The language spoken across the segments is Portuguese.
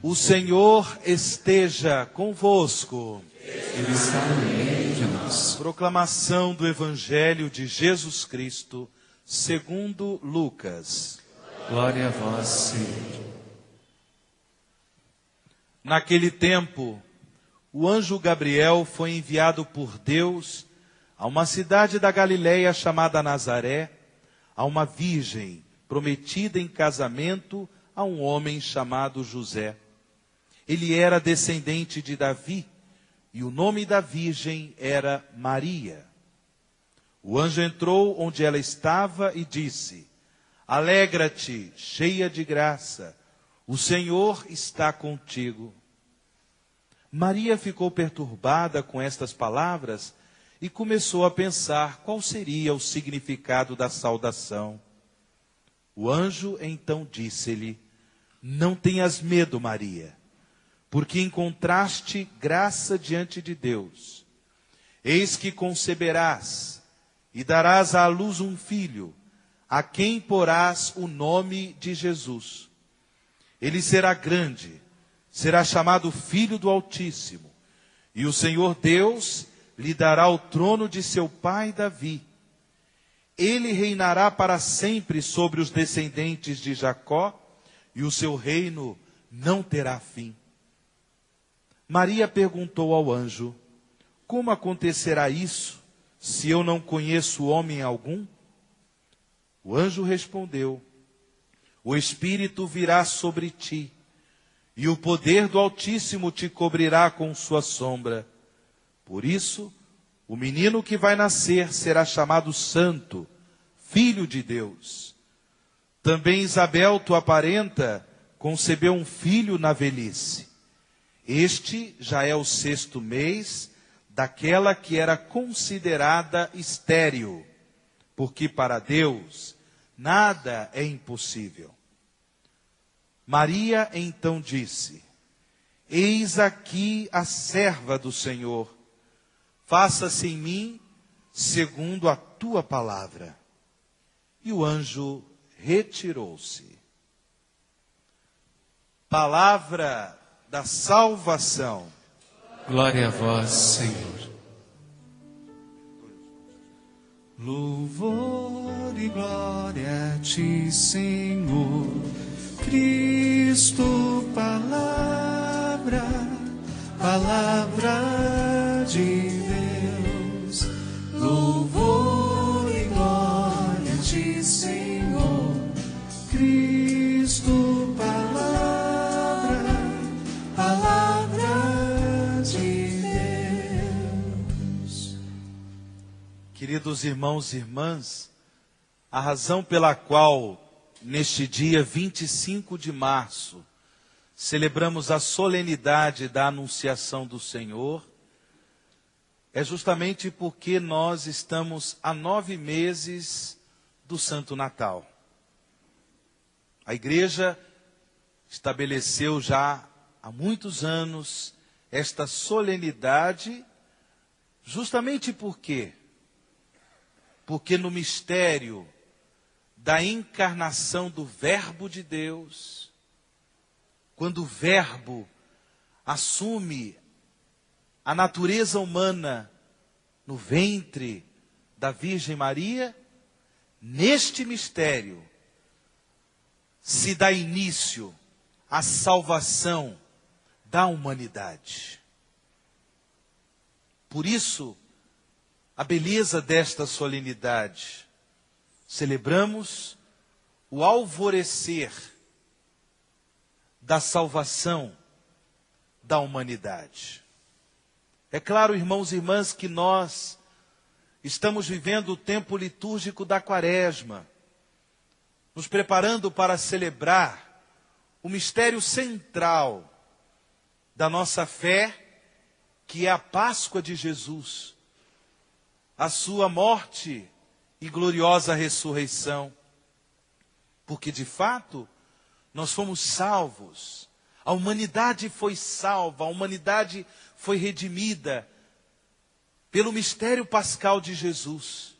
O Senhor esteja convosco. Ele está no meio de nós. Proclamação do Evangelho de Jesus Cristo, segundo Lucas. Glória a vós, Senhor. Naquele tempo, o anjo Gabriel foi enviado por Deus a uma cidade da Galileia chamada Nazaré, a uma virgem prometida em casamento a um homem chamado José. Ele era descendente de Davi, e o nome da virgem era Maria. O anjo entrou onde ela estava e disse: Alegra-te, cheia de graça, o Senhor está contigo. Maria ficou perturbada com estas palavras e começou a pensar qual seria o significado da saudação. O anjo então disse-lhe: Não tenhas medo, Maria, porque encontraste graça diante de Deus. Eis que conceberás e darás à luz um filho, a quem porás o nome de Jesus. Ele será grande, será chamado Filho do Altíssimo, e o Senhor Deus lhe dará o trono de seu pai Davi. Ele reinará para sempre sobre os descendentes de Jacó, e o seu reino não terá fim. Maria perguntou ao anjo: Como acontecerá isso, se eu não conheço homem algum? O anjo respondeu: O Espírito virá sobre ti, e o poder do Altíssimo te cobrirá com sua sombra. Por isso, o menino que vai nascer será chamado Santo, Filho de Deus. Também Isabel, tua parenta, concebeu um filho na velhice. Este já é o 6º mês daquela que era considerada estéril, porque para Deus nada é impossível. Maria então disse: Eis aqui a serva do Senhor, faça-se em mim segundo a tua palavra. E o anjo retirou-se. Palavra da salvação. Glória a vós, Senhor. Louvor e glória a ti, Senhor. Cristo, palavra de Deus. Louvor e glória a ti, Senhor. Cristo, palavra de Deus. Queridos irmãos e irmãs, a razão pela qual neste dia 25 de março celebramos a solenidade da Anunciação do Senhor é justamente porque nós estamos a 9 meses do Santo Natal. A igreja estabeleceu já há muitos anos esta solenidade justamente por quê? Porque no mistério da encarnação do Verbo de Deus, quando o Verbo assume a natureza humana no ventre da Virgem Maria, neste mistério se dá início à salvação da humanidade. Por isso, a beleza desta solenidade. Celebramos o alvorecer da salvação da humanidade. É claro, irmãos e irmãs, que nós estamos vivendo o tempo litúrgico da Quaresma, nos preparando para celebrar o mistério central da nossa fé, que é a Páscoa de Jesus, a sua morte e gloriosa ressurreição. Porque, de fato, nós fomos salvos. A humanidade foi salva, a humanidade foi redimida pelo mistério pascal de Jesus.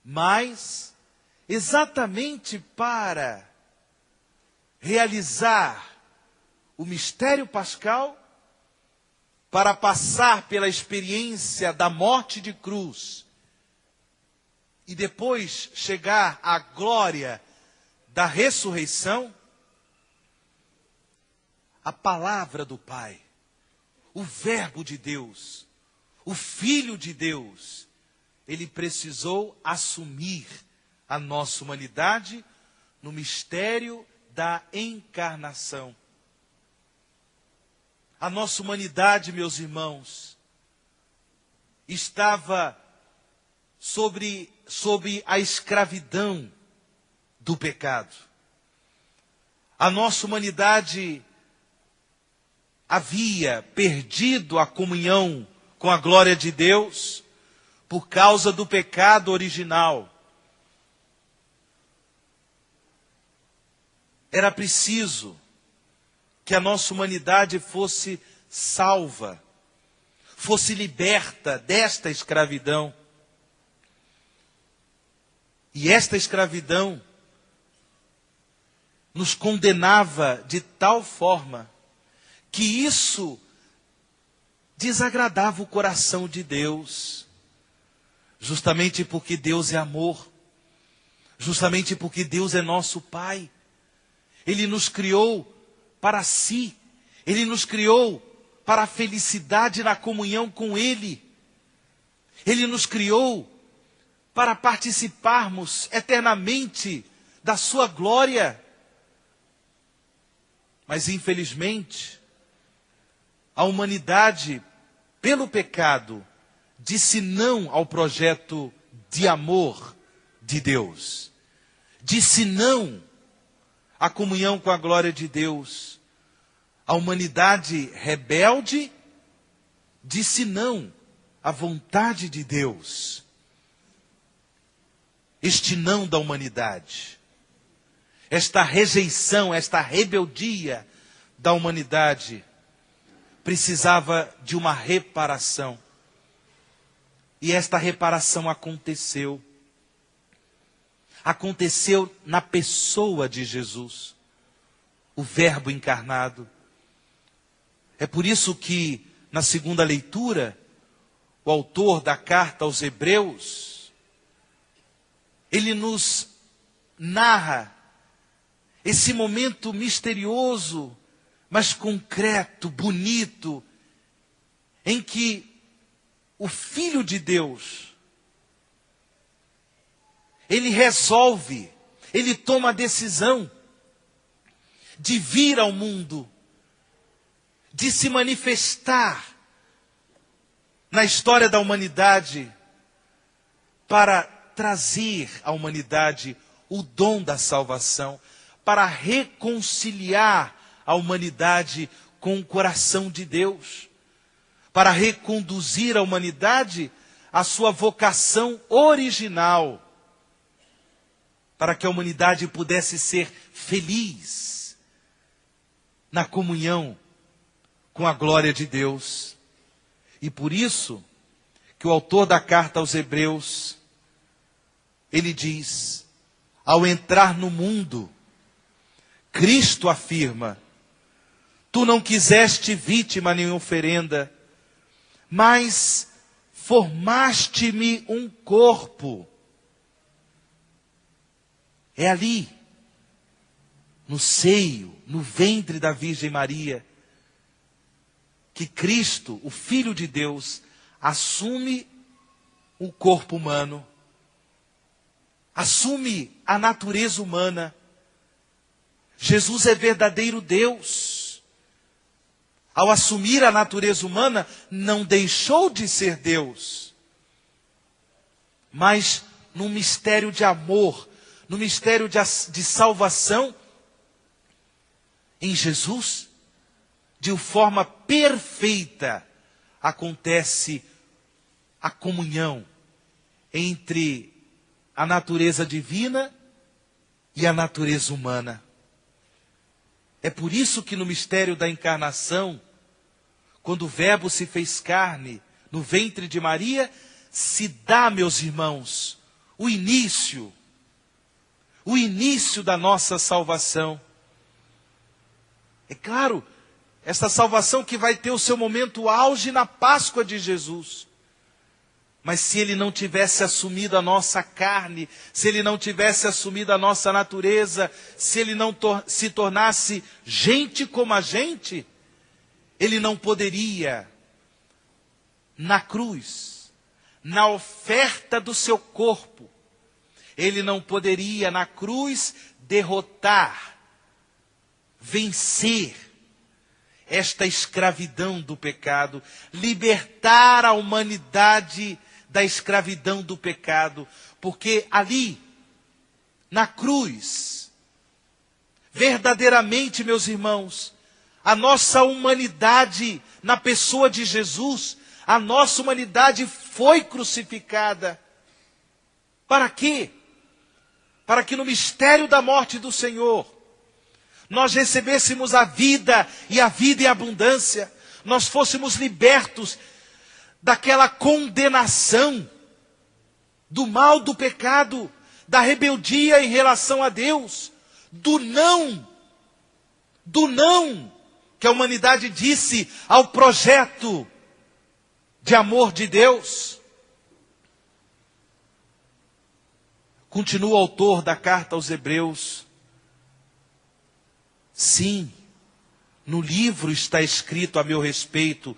Mas, exatamente para realizar o mistério pascal para passar pela experiência da morte de cruz e depois chegar à glória da ressurreição, a palavra do Pai, o Verbo de Deus, o Filho de Deus, ele precisou assumir a nossa humanidade no mistério da encarnação. A nossa humanidade, meus irmãos, estava sobre a escravidão do pecado. A nossa humanidade havia perdido a comunhão com a glória de Deus por causa do pecado original. Era preciso que a nossa humanidade fosse salva, fosse liberta desta escravidão. E esta escravidão nos condenava de tal forma que isso desagradava o coração de Deus, justamente porque Deus é amor, justamente porque Deus é nosso Pai. Ele nos criou para si, Ele nos criou para a felicidade na comunhão com Ele. Ele nos criou para participarmos eternamente da sua glória. Mas infelizmente, a humanidade, pelo pecado, disse não ao projeto de amor de Deus. Disse não à comunhão com a glória de Deus. A humanidade rebelde disse não à vontade de Deus. Este não da humanidade, esta rejeição, esta rebeldia da humanidade, precisava de uma reparação. E esta reparação aconteceu. Aconteceu na pessoa de Jesus, o Verbo encarnado. É por isso que, na segunda leitura, o autor da carta aos Hebreus, ele nos narra esse momento misterioso, mas concreto, bonito, em que o Filho de Deus, ele resolve, ele toma a decisão de vir ao mundo, de se manifestar na história da humanidade, para trazer à humanidade o dom da salvação, para reconciliar a humanidade com o coração de Deus, para reconduzir a humanidade à sua vocação original, para que a humanidade pudesse ser feliz na comunhão com a glória de Deus. E por isso que o autor da carta aos Hebreus, ele diz, ao entrar no mundo, Cristo afirma, tu não quiseste vítima nem oferenda, mas formaste-me um corpo. É ali, no seio, no ventre da Virgem Maria, que Cristo, o Filho de Deus, assume o corpo humano, assume a natureza humana. Jesus é verdadeiro Deus. Ao assumir a natureza humana, não deixou de ser Deus. Mas num mistério de amor, no mistério de salvação, em Jesus, de forma perfeita, acontece a comunhão entre a natureza divina e a natureza humana. É por isso que no mistério da encarnação, quando o Verbo se fez carne no ventre de Maria, se dá, meus irmãos, o início da nossa salvação. É claro Esta salvação que vai ter o seu momento auge na Páscoa de Jesus. Mas se ele não tivesse assumido a nossa carne, se ele não tivesse assumido a nossa natureza, se ele não se tornasse gente como a gente, ele não poderia, na cruz, na oferta do seu corpo, ele não poderia, na cruz, derrotar, vencer esta escravidão do pecado, libertar a humanidade da escravidão do pecado, porque ali, na cruz, verdadeiramente, meus irmãos, a nossa humanidade, na pessoa de Jesus, a nossa humanidade foi crucificada. Para quê? Para que no mistério da morte do Senhor, nós recebêssemos a vida e a vida em abundância, nós fôssemos libertos daquela condenação, do mal do pecado, da rebeldia em relação a Deus, do não que a humanidade disse ao projeto de amor de Deus. Continua o autor da carta aos Hebreus. Sim, no livro está escrito a meu respeito